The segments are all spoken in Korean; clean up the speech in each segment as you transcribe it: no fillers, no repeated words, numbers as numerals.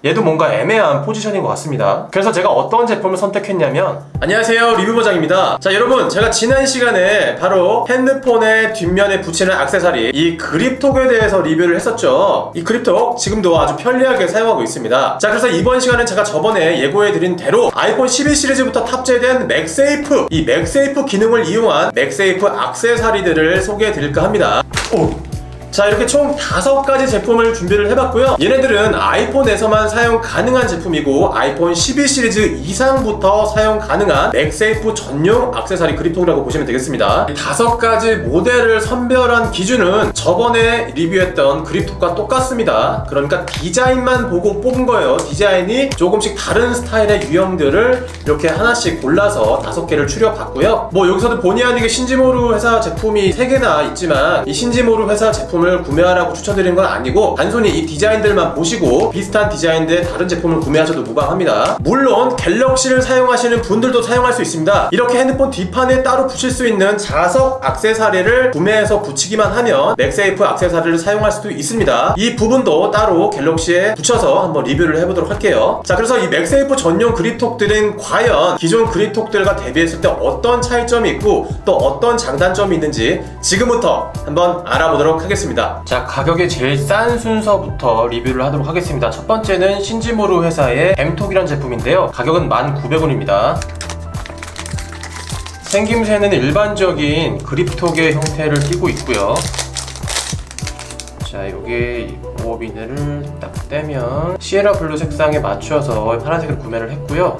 얘도 뭔가 애매한 포지션인 것 같습니다. 그래서 제가 어떤 제품을 선택했냐면, 안녕하세요, 리뷰버장입니다. 자, 여러분, 제가 지난 시간에 바로 핸드폰의 뒷면에 붙이는 액세서리 이 그립톡에 대해서 리뷰를 했었죠. 이 그립톡 지금도 아주 편리하게 사용하고 있습니다. 자, 그래서 이번 시간은 제가 저번에 예고해드린 대로 아이폰 12 시리즈부터 탑재된 맥세이프, 이 맥세이프 기능을 이용한 맥세이프 액세서리들을 소개해드릴까 합니다. 자, 이렇게 총 5가지 제품을 준비를 해봤고요. 얘네들은 아이폰에서만 사용 가능한 제품이고 아이폰 12 시리즈 이상부터 사용 가능한 맥세이프 전용 액세서리 그립톡이라고 보시면 되겠습니다. 5가지 모델을 선별한 기준은 저번에 리뷰했던 그립톡과 똑같습니다. 그러니까 디자인만 보고 뽑은 거예요. 디자인이 조금씩 다른 스타일의 유형들을 이렇게 하나씩 골라서 5개를 추려봤고요. 뭐 여기서도 본의 아니게 신지모루 회사 제품이 3개나 있지만 이 신지모루 회사 제품을 구매하라고 추천드리는 건 아니고 단순히 이 디자인들만 보시고 비슷한 디자인들의 다른 제품을 구매하셔도 무방합니다. 물론 갤럭시를 사용하시는 분들도 사용할 수 있습니다. 이렇게 핸드폰 뒷판에 따로 붙일 수 있는 자석 액세서리를 구매해서 붙이기만 하면 맥세이프 액세서리를 사용할 수도 있습니다. 이 부분도 따로 갤럭시에 붙여서 한번 리뷰를 해보도록 할게요. 자, 그래서 이 맥세이프 전용 그립톡들은 과연 기존 그립톡들과 대비했을 때 어떤 차이점이 있고 또 어떤 장단점이 있는지 지금부터 한번 알아보도록 하겠습니다. 자, 가격이 제일 싼 순서부터 리뷰를 하도록 하겠습니다. 첫 번째는 신지모루 회사의 M톡이라는 제품인데요. 가격은 19,000원입니다. 생김새는 일반적인 그립톡의 형태를 띠고 있고요. 자, 요게 보호비늘을 딱 떼면 시에라 블루 색상에 맞춰서 파란색을 구매를 했고요.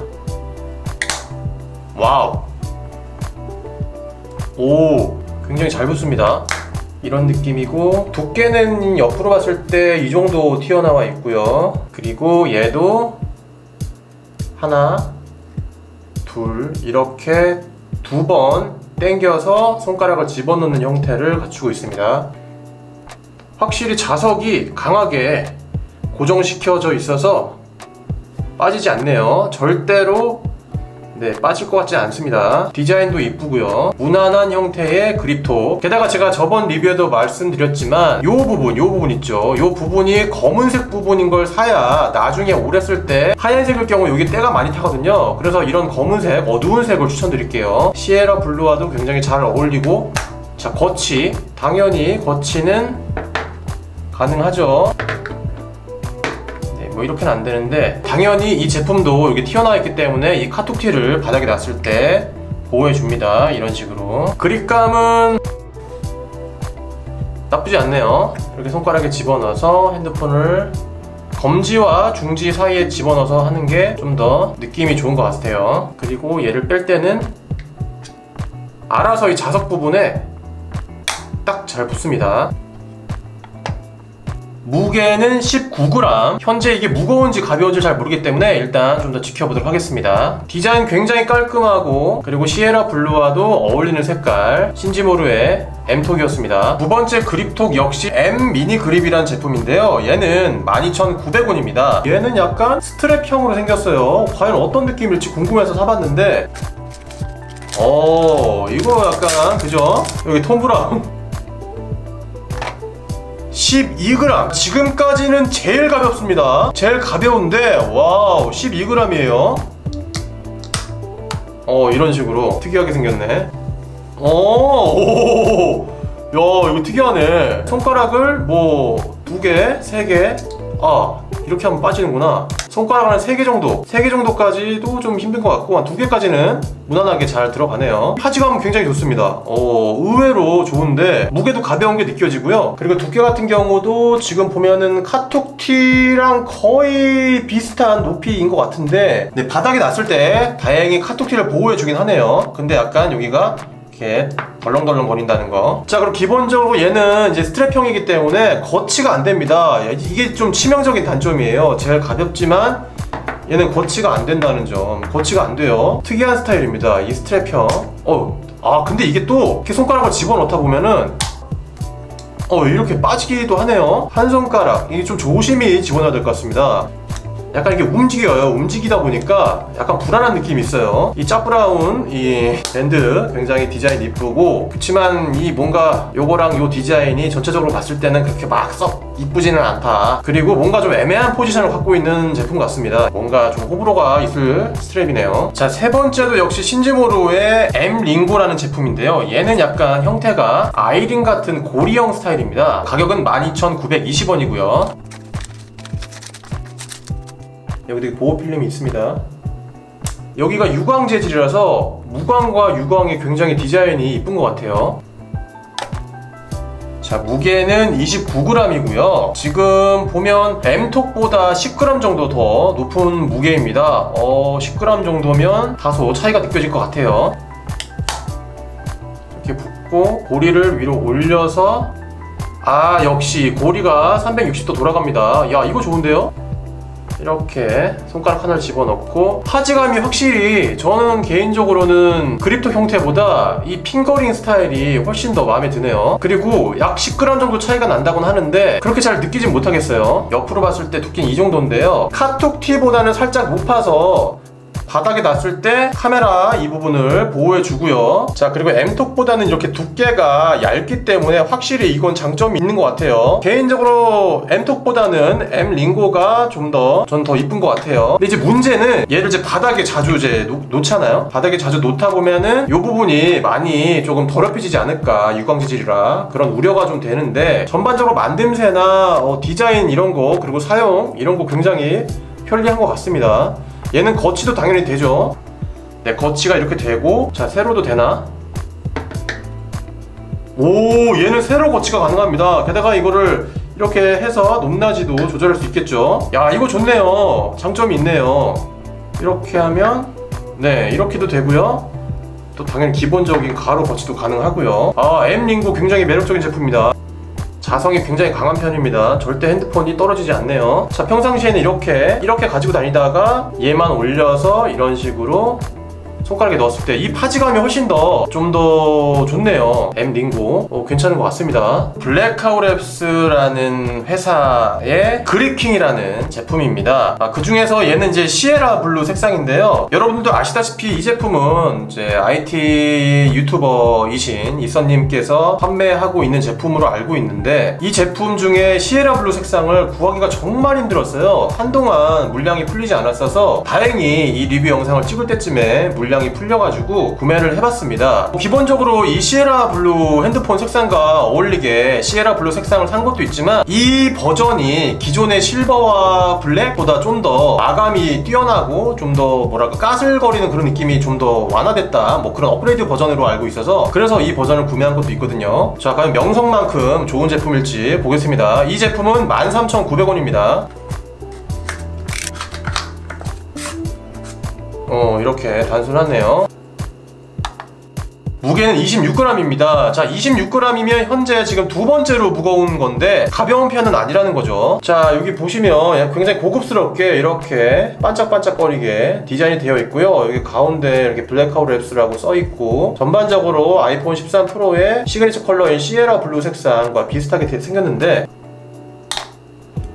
와우! 오! 굉장히 잘 붙습니다. 이런 느낌이고, 두께는 옆으로 봤을 때 이 정도 튀어나와 있고요. 그리고 얘도 하나, 둘, 이렇게 2번 당겨서 손가락을 집어넣는 형태를 갖추고 있습니다. 확실히 자석이 강하게 고정시켜져 있어서 빠지지 않네요. 절대로 빠질 것 같지 않습니다. 디자인도 이쁘고요. 무난한 형태의 그립톡. 게다가 제가 저번 리뷰에도 말씀드렸지만 요 부분 있죠. 요 부분이 검은색 부분인 걸 사야 나중에 오래 쓸 때 하얀색일 경우 여기 때가 많이 타거든요. 그래서 이런 검은색, 어두운 색을 추천드릴게요. 시에라 블루와도 굉장히 잘 어울리고, 자, 거치. 당연히 거치는 가능하죠. 뭐 이렇게는 안 되는데, 당연히 이 제품도 여기 튀어나와 있기 때문에 이 카톡티를 바닥에 놨을 때 보호해 줍니다. 이런 식으로. 그립감은 나쁘지 않네요. 이렇게 손가락에 집어넣어서 핸드폰을 검지와 중지 사이에 집어넣어서 하는 게 좀 더 느낌이 좋은 것 같아요. 그리고 얘를 뺄 때는 알아서 이 자석 부분에 딱 잘 붙습니다. 무게는 19g. 현재 이게 무거운지 가벼운지 잘 모르기 때문에 일단 좀 더 지켜보도록 하겠습니다. 디자인 굉장히 깔끔하고, 그리고 시에라 블루와도 어울리는 색깔, 신지모루의 M톡이었습니다. 두 번째 그립톡 역시 M 미니 그립이라는 제품인데요. 얘는 12,900원입니다. 얘는 약간 스트랩형으로 생겼어요. 과연 어떤 느낌일지 궁금해서 사봤는데, 이거 약간, 그죠? 여기 톰 브라운 12g. 지금까지는 제일 가볍습니다. 제일 가벼운데, 와우, 12g이에요. 이런 식으로 특이하게 생겼네. 오, 야, 이거 특이하네. 손가락을 뭐 2개, 3개, 이렇게 하면 빠지는구나. 손가락을 한 3개 정도, 3개 정도까지도 좀 힘든 것 같고, 한 2개까지는 무난하게 잘 들어가네요. 파지감은 굉장히 좋습니다. 의외로 좋은데 무게도 가벼운 게 느껴지고요. 그리고 두께 같은 경우도 지금 보면은 카톡티랑 거의 비슷한 높이인 것 같은데, 바닥에 놨을 때 다행히 카톡티를 보호해 주긴 하네요. 근데 약간 여기가 이렇게 덜렁덜렁 거린다는 거. 자, 그럼 기본적으로 얘는 이제 스트랩형이기 때문에 거치가 안 됩니다. 이게 좀 치명적인 단점이에요. 제일 가볍지만 얘는 거치가 안 된다는 점. 거치가 안 돼요. 특이한 스타일입니다, 이 스트랩형. 근데 이게 또 이렇게 손가락을 집어넣다 보면은 이렇게 빠지기도 하네요. 한 손가락, 이게 좀 조심히 집어넣어야 될 것 같습니다. 약간 이게 움직여요. 움직이다 보니까 약간 불안한 느낌이 있어요. 이 짭브라운 이 밴드 굉장히 디자인 이쁘고, 그치만 이 뭔가 요거랑 요 디자인이 전체적으로 봤을 때는 그렇게 막 썩 이쁘지는 않다. 그리고 뭔가 좀 애매한 포지션을 갖고 있는 제품 같습니다. 뭔가 좀 호불호가 있을 스트랩이네요. 자, 세 번째도 역시 신지모로의 M 링고라는 제품인데요. 얘는 약간 형태가 아이린 같은 고리형 스타일입니다. 가격은 12,920원이고요 여기 보호 필름이 있습니다. 여기가 유광 재질이라서 무광과 유광이 굉장히 디자인이 이쁜 것 같아요. 자, 무게는 29g이고요 지금 보면 M톡보다 10g 정도 더 높은 무게입니다. 10g 정도면 다소 차이가 느껴질 것 같아요. 이렇게 붓고 고리를 위로 올려서, 아, 역시 고리가 360도 돌아갑니다. 야, 이거 좋은데요? 이렇게 손가락 하나를 집어넣고, 파지감이 확실히 저는 개인적으로는 그립톡 형태보다 이 핑거링 스타일이 훨씬 더 마음에 드네요. 그리고 약 10g 정도 차이가 난다고는 하는데 그렇게 잘 느끼진 못하겠어요. 옆으로 봤을 때 두께는 이 정도인데요, 카톡 티보다는 살짝 높아서 바닥에 놨을 때 카메라 이 부분을 보호해 주고요. 자, 그리고 M톡보다는 이렇게 두께가 얇기 때문에 확실히 이건 장점이 있는 것 같아요. 개인적으로 M톡보다는 M 링고가 전 더 이쁜 것 같아요. 근데 이제 문제는 얘를 이제 바닥에 자주 이제 놓잖아요. 바닥에 자주 놓다 보면은 이 부분이 많이 조금 더럽혀지지 않을까, 유광 재질이라 그런 우려가 좀 되는데, 전반적으로 만듦새나 디자인 이런 거, 그리고 사용 이런 거 굉장히 편리한 것 같습니다. 얘는 거치도 당연히 되죠. 네, 거치가 이렇게 되고, 자, 세로도 되나? 오, 얘는 세로 거치가 가능합니다. 게다가 이거를 이렇게 해서 높낮이도 조절할 수 있겠죠. 야, 이거 좋네요. 장점이 있네요. 이렇게 하면, 네, 이렇게도 되고요. 또 당연히 기본적인 가로 거치도 가능하고요. 아, M 링고 굉장히 매력적인 제품입니다. 자성이 굉장히 강한 편입니다. 절대 핸드폰이 떨어지지 않네요. 자, 평상시에는 이렇게 가지고 다니다가 얘만 올려서 이런 식으로 손가락에 넣었을 때 이 파지감이 훨씬 더 좀 더 좋네요. M 링고 괜찮은 것 같습니다. 블랙하우랩스라는 회사의 그립킹이라는 제품입니다. 그 중에서 얘는 이제 시에라 블루 색상인데요. 여러분들도 아시다시피 이 제품은 이제 IT 유튜버이신 이선님께서 판매하고 있는 제품으로 알고 있는데, 이 제품 중에 시에라 블루 색상을 구하기가 정말 힘들었어요. 한동안 물량이 풀리지 않았어서 다행히 이 리뷰 영상을 찍을 때쯤에 물량이 풀려가지고 구매를 해봤습니다. 기본적으로 이 시에라 블루 핸드폰 색상과 어울리게 시에라 블루 색상을 산 것도 있지만, 이 버전이 기존의 실버와 블랙보다 좀 더 마감이 뛰어나고 좀 더 뭐랄까 까슬거리는 그런 느낌이 좀 더 완화됐다, 뭐 그런 업그레이드 버전으로 알고 있어서 그래서 이 버전을 구매한 것도 있거든요. 자, 과연 명성만큼 좋은 제품일지 보겠습니다. 이 제품은 13,900원입니다 이렇게 단순하네요. 무게는 26g입니다. 자, 26g이면 현재 지금 두 번째로 무거운 건데 가벼운 편은 아니라는 거죠. 자, 여기 보시면 굉장히 고급스럽게 이렇게 반짝반짝거리게 디자인이 되어 있고요. 여기 가운데 이렇게 블랙하우랩스라고 써 있고, 전반적으로 아이폰 13 프로의 시그니처 컬러인 시에라 블루 색상과 비슷하게 생겼는데,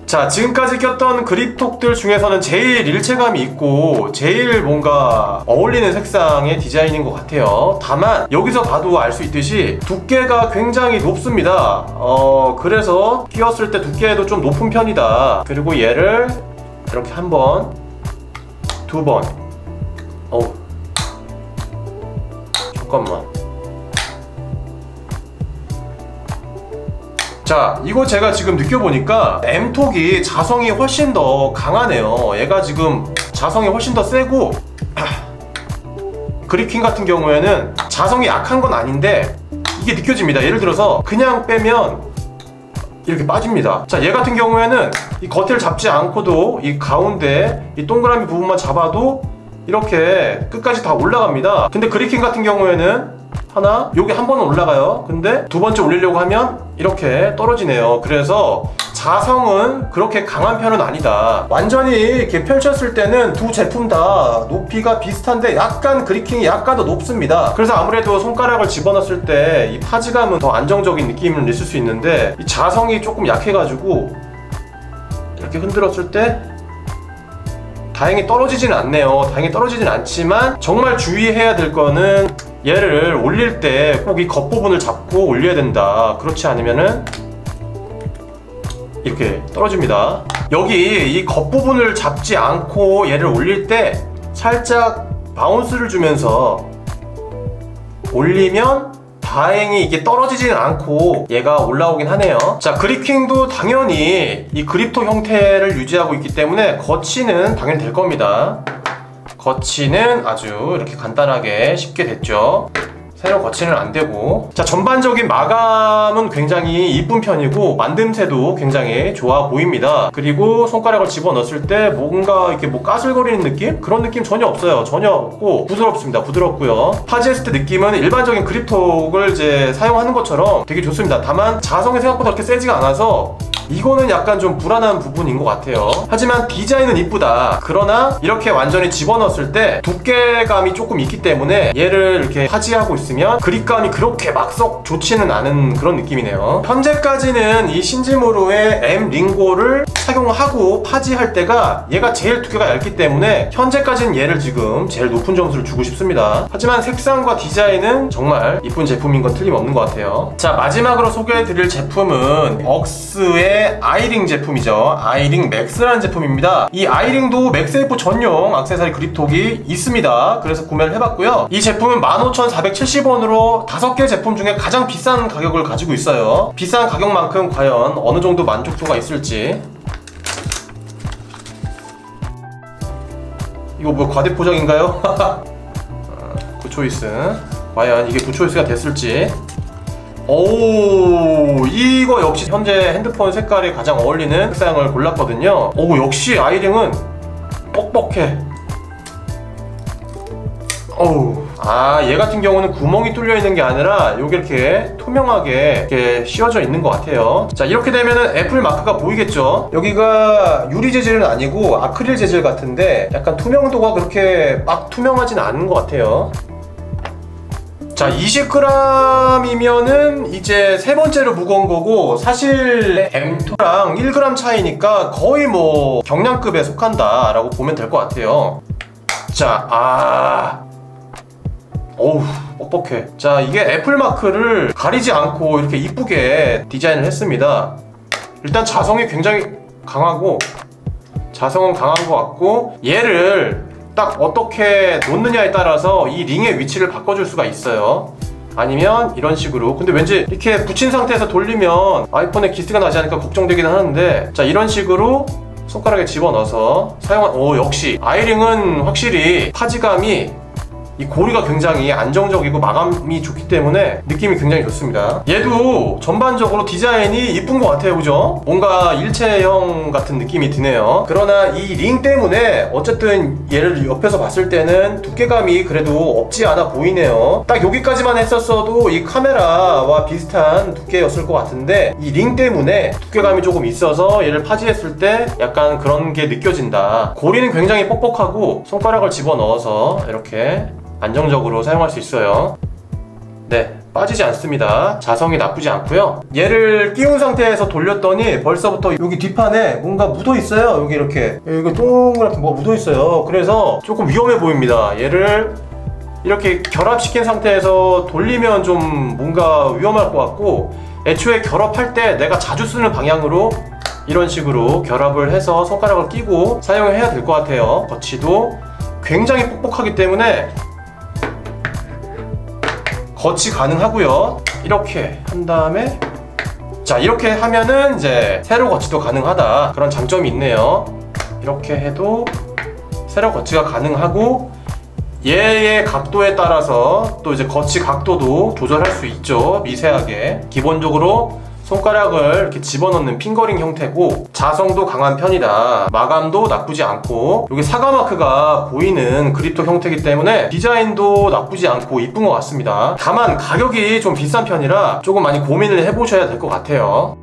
자, 지금까지 꼈던 그립톡들 중에서는 제일 일체감이 있고 제일 뭔가 어울리는 색상의 디자인인 것 같아요. 다만 여기서 봐도 알 수 있듯이 두께가 굉장히 높습니다. 그래서 끼웠을 때 두께도 좀 높은 편이다. 그리고 얘를 이렇게 한 번, 두 번, 잠깐만. 자, 이거 제가 지금 느껴보니까 M톡이 자성이 훨씬 더 강하네요. 얘가 지금 자성이 훨씬 더 세고, 그립킹 같은 경우에는 자성이 약한 건 아닌데 이게 느껴집니다. 예를 들어서 그냥 빼면 이렇게 빠집니다. 자, 얘 같은 경우에는 이 겉을 잡지 않고도 이 가운데 이 동그라미 부분만 잡아도 이렇게 끝까지 다 올라갑니다. 근데 그립킹 같은 경우에는 여기 한 번은 올라가요. 근데 두 번째 올리려고 하면 이렇게 떨어지네요. 그래서 자성은 그렇게 강한 편은 아니다. 완전히 이렇게 펼쳤을 때는 두 제품 다 높이가 비슷한데 약간 그립킹이 약간 더 높습니다. 그래서 아무래도 손가락을 집어넣었을 때 이 파지감은 더 안정적인 느낌을 냈을 수 있는데, 이 자성이 조금 약해가지고 이렇게 흔들었을 때 다행히 떨어지진 않네요. 다행히 떨어지진 않지만 정말 주의해야 될 거는 얘를 올릴 때 꼭 이 겉부분을 잡고 올려야 된다. 그렇지 않으면은 이렇게 떨어집니다. 여기 이 겉부분을 잡지 않고 얘를 올릴 때 살짝 바운스를 주면서 올리면 다행히 이게 떨어지지는 않고 얘가 올라오긴 하네요. 자, 그립킹도 당연히 이 그립톡 형태를 유지하고 있기 때문에 거치는 당연히 될 겁니다. 거치는 아주 이렇게 간단하게 쉽게 됐죠. 새로 거치는 안 되고. 자, 전반적인 마감은 굉장히 이쁜 편이고 만듦새도 굉장히 좋아 보입니다. 그리고 손가락을 집어넣었을 때 뭔가 이렇게 뭐 까슬거리는 느낌? 그런 느낌 전혀 없어요. 전혀 없고 부드럽습니다. 부드럽고요. 파지했을 때 느낌은 일반적인 그립톡을 이제 사용하는 것처럼 되게 좋습니다. 다만 자성이 생각보다 그렇게 세지가 않아서 이거는 약간 좀 불안한 부분인 것 같아요. 하지만 디자인은 이쁘다. 그러나 이렇게 완전히 집어넣었을 때 두께감이 조금 있기 때문에 얘를 이렇게 파지하고 있으면 그립감이 그렇게 막 썩 좋지는 않은 그런 느낌이네요. 현재까지는 이 신지무르의 M 링고를 착용하고 파지할 때가 얘가 제일 두께가 얇기 때문에 현재까지는 얘를 지금 제일 높은 점수를 주고 싶습니다. 하지만 색상과 디자인은 정말 이쁜 제품인 건 틀림없는 것 같아요. 자, 마지막으로 소개해드릴 제품은 억스의 아이링 제품이죠. 아이링 맥스라는 제품입니다. 이 아이링도 맥세이프 전용 액세서리 그립톡이 있습니다. 그래서 구매를 해봤고요. 이 제품은 15,470원으로 5개 제품 중에 가장 비싼 가격을 가지고 있어요. 비싼 가격만큼 과연 어느 정도 만족도가 있을지. 이거 뭐 과대포장인가요? 굿초이스. 과연 이게 굿초이스가 됐을지. 오, 이거 역시 현재 핸드폰 색깔에 가장 어울리는 색상을 골랐거든요. 오, 역시 아이링은 뻑뻑해. 어우. 아, 얘 같은 경우는 구멍이 뚫려 있는 게 아니라 요게 이렇게 투명하게 이렇게 씌워져 있는 것 같아요. 자, 이렇게 되면은 애플 마크가 보이겠죠? 여기가 유리 재질은 아니고 아크릴 재질 같은데 약간 투명도가 그렇게 막 투명하진 않은 것 같아요. 자, 20g이면은 이제 세 번째로 무거운 거고, 사실 M2랑 1g 차이니까 거의 뭐 경량급에 속한다 라고 보면 될 것 같아요. 자, 어우, 뻑뻑해. 자, 이게 애플 마크를 가리지 않고 이렇게 이쁘게 디자인을 했습니다. 일단 자성이 굉장히 강하고, 자성은 강한 것 같고, 얘를 딱 어떻게 놓느냐에 따라서 이 링의 위치를 바꿔줄 수가 있어요. 아니면 이런 식으로. 근데 왠지 이렇게 붙인 상태에서 돌리면 아이폰에 기스가 나지 않을까 걱정되긴 하는데, 자, 이런 식으로 손가락에 집어넣어서 오, 역시 아이링은 확실히 파지감이, 이 고리가 굉장히 안정적이고 마감이 좋기 때문에 느낌이 굉장히 좋습니다. 얘도 전반적으로 디자인이 이쁜 것 같아요. 그죠? 뭔가 일체형 같은 느낌이 드네요. 그러나 이 링 때문에 어쨌든 얘를 옆에서 봤을 때는 두께감이 그래도 없지 않아 보이네요. 딱 여기까지만 했었어도 이 카메라와 비슷한 두께였을 것 같은데, 이 링 때문에 두께감이 조금 있어서 얘를 파지했을 때 약간 그런 게 느껴진다. 고리는 굉장히 뻑뻑하고 손가락을 집어넣어서 이렇게 안정적으로 사용할 수 있어요. 네, 빠지지 않습니다. 자성이 나쁘지 않고요. 얘를 끼운 상태에서 돌렸더니 벌써부터 여기 뒷판에 뭔가 묻어 있어요. 여기 이렇게 여기 동그랗게 뭐가 묻어 있어요. 그래서 조금 위험해 보입니다. 얘를 이렇게 결합시킨 상태에서 돌리면 좀 뭔가 위험할 것 같고, 애초에 결합할 때 내가 자주 쓰는 방향으로 이런 식으로 결합을 해서 손가락을 끼고 사용을 해야 될 것 같아요. 거치도 굉장히 뻑뻑하기 때문에 거치 가능하고요. 이렇게 한 다음에, 자, 이렇게 하면은 이제 세로 거치도 가능하다, 그런 장점이 있네요. 이렇게 해도 세로 거치가 가능하고, 얘의 각도에 따라서 또 이제 거치 각도도 조절할 수 있죠. 미세하게. 기본적으로 손가락을 이렇게 집어넣는 핑거링 형태고, 자성도 강한 편이다. 마감도 나쁘지 않고, 여기 사과 마크가 보이는 그립톡 형태이기 때문에 디자인도 나쁘지 않고 이쁜 것 같습니다. 다만 가격이 좀 비싼 편이라 조금 많이 고민을 해보셔야 될 것 같아요.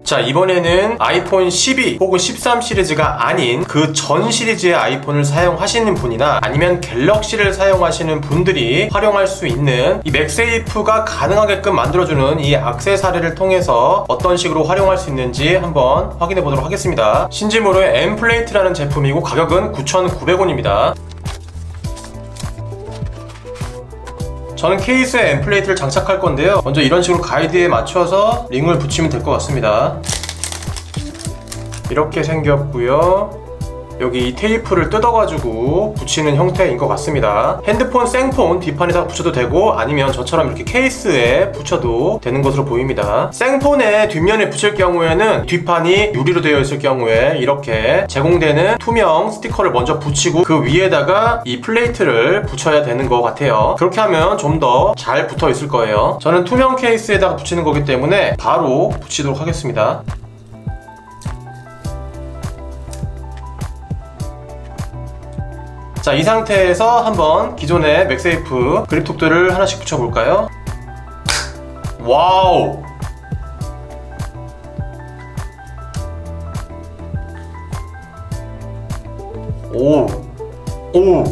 자, 이번에는 아이폰 12 혹은 13 시리즈가 아닌 그 전 시리즈의 아이폰을 사용하시는 분이나 아니면 갤럭시를 사용하시는 분들이 활용할 수 있는 이 맥세이프가 가능하게끔 만들어주는 이 액세서리를 통해서 어떤 식으로 활용할 수 있는지 한번 확인해 보도록 하겠습니다. 신지모로의 M플레이트라는 제품이고 가격은 9,900원입니다. 저는 케이스에 M플레이트를 장착할 건데요. 먼저 이런 식으로 가이드에 맞춰서 링을 붙이면 될 것 같습니다. 이렇게 생겼고요. 여기 이 테이프를 뜯어가지고 붙이는 형태인 것 같습니다. 핸드폰 생폰 뒷판에다 붙여도 되고 아니면 저처럼 이렇게 케이스에 붙여도 되는 것으로 보입니다. 생폰의 뒷면에 붙일 경우에는 뒷판이 유리로 되어 있을 경우에 이렇게 제공되는 투명 스티커를 먼저 붙이고 그 위에다가 이 플레이트를 붙여야 되는 것 같아요. 그렇게 하면 좀 더 잘 붙어 있을 거예요. 저는 투명 케이스에다가 붙이는 거기 때문에 바로 붙이도록 하겠습니다. 자, 이 상태에서 한번 기존의 맥세이프 그립톡들을 하나씩 붙여볼까요? 와우! 오!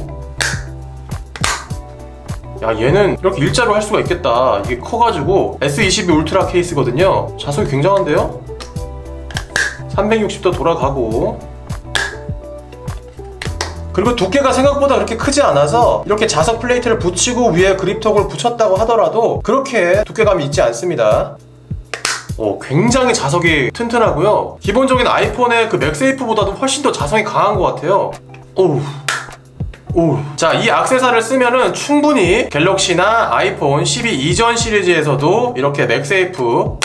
야, 얘는 이렇게 일자로 할 수가 있겠다. 이게 커가지고 S22 울트라 케이스거든요. 자석이 굉장한데요? 360도 돌아가고, 그리고 두께가 생각보다 그렇게 크지 않아서 이렇게 자석 플레이트를 붙이고 위에 그립톡을 붙였다고 하더라도 그렇게 두께감이 있지 않습니다. 굉장히 자석이 튼튼하고요. 기본적인 아이폰의 그 맥세이프보다도 훨씬 더 자성이 강한 것 같아요. 자, 이 액세서리를 쓰면은 충분히 갤럭시나 아이폰 12 이전 시리즈에서도 이렇게 맥세이프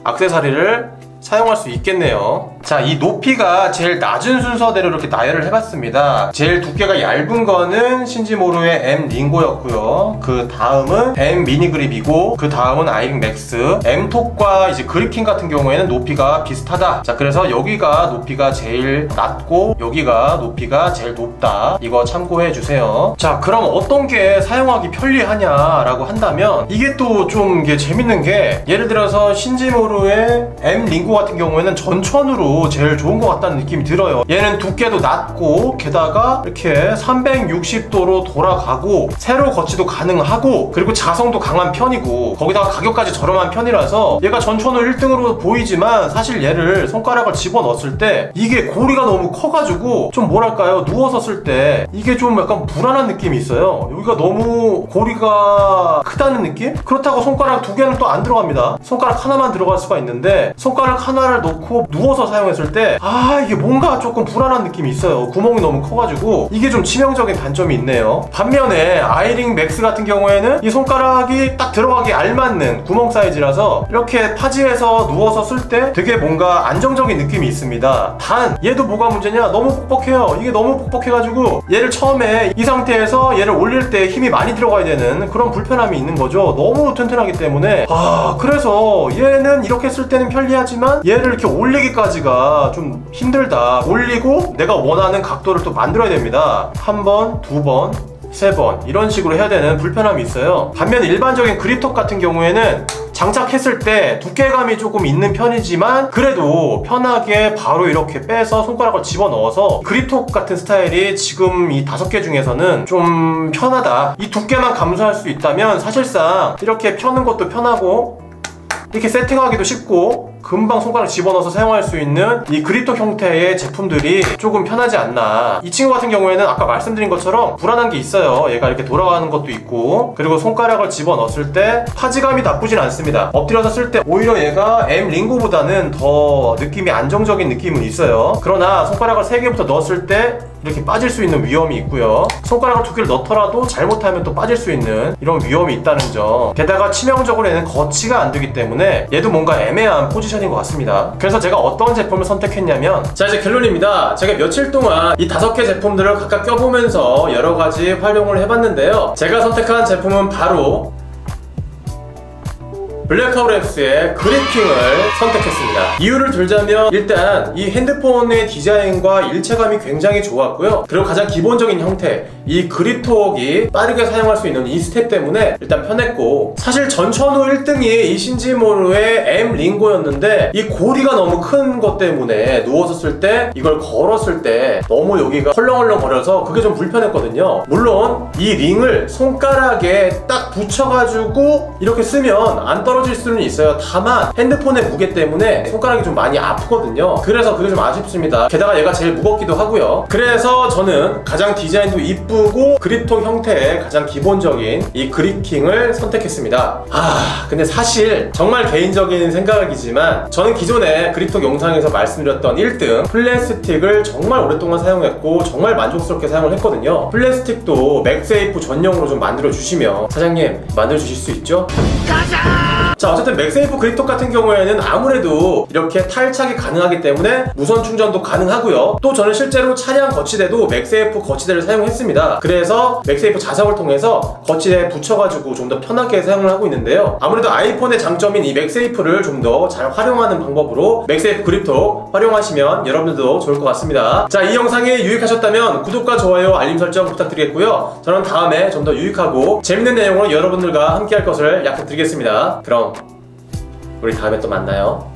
액세서리를 사용할 수 있겠네요. 자, 이 높이가 제일 낮은 순서대로 이렇게 나열을 해봤습니다. 제일 두께가 얇은 거는 신지모로의 M 링고였고요. 그 다음은 M 미니 그립이고, 그 다음은 아이링 맥스. M톡과 이제 그립킹 같은 경우에는 높이가 비슷하다. 자, 그래서 여기가 높이가 제일 낮고 여기가 높이가 제일 높다. 이거 참고해 주세요. 자, 그럼 어떤 게 사용하기 편리하냐라고 한다면 이게 또 좀 재밌는 게, 예를 들어서 신지모로의 M 링고 같은 경우에는 전천으로 제일 좋은 것 같다는 느낌이 들어요. 얘는 두께도 낮고 게다가 이렇게 360도로 돌아가고 세로 거치도 가능하고 그리고 자성도 강한 편이고 거기다가 가격까지 저렴한 편이라서 얘가 전천후 1등으로 보이지만 사실 얘를 손가락을 집어넣었을 때 이게 고리가 너무 커가지고 좀 뭐랄까요, 누워서 쓸 때 이게 좀 약간 불안한 느낌이 있어요. 여기가 너무 고리가 크다는 느낌? 그렇다고 손가락 두 개는 또 안 들어갑니다. 손가락 하나만 들어갈 수가 있는데 손가락 하나를 놓고 누워서 사용했을 때 이게 뭔가 조금 불안한 느낌이 있어요. 구멍이 너무 커가지고 이게 좀 치명적인 단점이 있네요. 반면에 아이링 맥스 같은 경우에는 이 손가락이 딱 들어가기 알맞는 구멍 사이즈라서 이렇게 파지해서 누워서 쓸 때 되게 뭔가 안정적인 느낌이 있습니다. 단 얘도 뭐가 문제냐, 너무 뻑뻑해요. 이게 너무 뻑뻑해가지고 얘를 처음에 이 상태에서 얘를 올릴 때 힘이 많이 들어가야 되는 그런 불편함이 있는 거죠. 너무 튼튼하기 때문에. 그래서 얘는 이렇게 쓸 때는 편리하지만 얘를 이렇게 올리기까지가 좀 힘들다. 올리고 내가 원하는 각도를 또 만들어야 됩니다. 한 번, 두 번, 세 번 이런 식으로 해야 되는 불편함이 있어요. 반면 일반적인 그립톡 같은 경우에는 장착했을 때 두께감이 조금 있는 편이지만 그래도 편하게 바로 이렇게 빼서 손가락을 집어넣어서 그립톡 같은 스타일이 지금 이 5개 중에서는 좀 편하다. 이 두께만 감소할 수 있다면 사실상 이렇게 펴는 것도 편하고 이렇게 세팅하기도 쉽고 금방 손가락 집어넣어서 사용할 수 있는 이 그립톡 형태의 제품들이 조금 편하지 않나. 이 친구 같은 경우에는 아까 말씀드린 것처럼 불안한 게 있어요. 얘가 이렇게 돌아가는 것도 있고, 그리고 손가락을 집어넣었을 때 파지감이 나쁘진 않습니다. 엎드려서 쓸 때 오히려 얘가 M 링고보다는 더 느낌이 안정적인 느낌은 있어요. 그러나 손가락을 3개부터 넣었을 때 이렇게 빠질 수 있는 위험이 있고요. 손가락을 2개를 넣더라도 잘못하면 또 빠질 수 있는 이런 위험이 있다는 점. 게다가 치명적으로 얘는 거치가 안 되기 때문에 얘도 뭔가 애매한 포지션인 것 같습니다. 그래서 제가 어떤 제품을 선택했냐면, 자, 이제 결론입니다. 제가 며칠 동안 이 5개 제품들을 각각 껴보면서 여러가지 활용을 해봤는데요. 제가 선택한 제품은 바로 블랙하우렉스의 그립킹을 선택했습니다. 이유를 들자면 일단 이 핸드폰의 디자인과 일체감이 굉장히 좋았고요. 그리고 가장 기본적인 형태, 이 그립톡이 빠르게 사용할 수 있는 이 스텝 때문에 일단 편했고, 사실 전천후 1등이 이 신지모루의 M 링고였는데 이 고리가 너무 큰 것 때문에 누워서 쓸 때, 이걸 걸었을 때 너무 여기가 헐렁헐렁 거려서 그게 좀 불편했거든요. 물론 이 링을 손가락에 딱 붙여가지고 이렇게 쓰면 안 떨어질 수는 있어요. 다만 핸드폰의 무게 때문에 손가락이 좀 많이 아프거든요. 그래서 그게 좀 아쉽습니다. 게다가 얘가 제일 무겁기도 하고요. 그래서 저는 가장 디자인도 이쁘고 그립톡 형태의 가장 기본적인 이 그립킹을 선택했습니다. 근데 사실 정말 개인적인 생각이지만 저는 기존에 그립톡 영상에서 말씀드렸던 1등 플래스틱을 정말 오랫동안 사용했고 정말 만족스럽게 사용을 했거든요. 플래스틱도 맥세이프 전용으로 좀 만들어 주시면 사장님 만들어 주실 수 있죠? 가자! 자, 어쨌든 맥세이프 그립톡 같은 경우에는 아무래도 이렇게 탈착이 가능하기 때문에 무선 충전도 가능하고요. 또 저는 실제로 차량 거치대도 맥세이프 거치대를 사용했습니다. 그래서 맥세이프 자석을 통해서 거치대에 붙여가지고 좀 더 편하게 사용을 하고 있는데요. 아무래도 아이폰의 장점인 이 맥세이프를 좀 더 잘 활용하는 방법으로 맥세이프 그립톡 활용하시면 여러분들도 좋을 것 같습니다. 자, 이 영상이 유익하셨다면 구독과 좋아요, 알림 설정 부탁드리겠고요. 저는 다음에 좀 더 유익하고 재밌는 내용으로 여러분들과 함께 할 것을 약속드리겠습니다. 그럼 우리 다음에 또 만나요.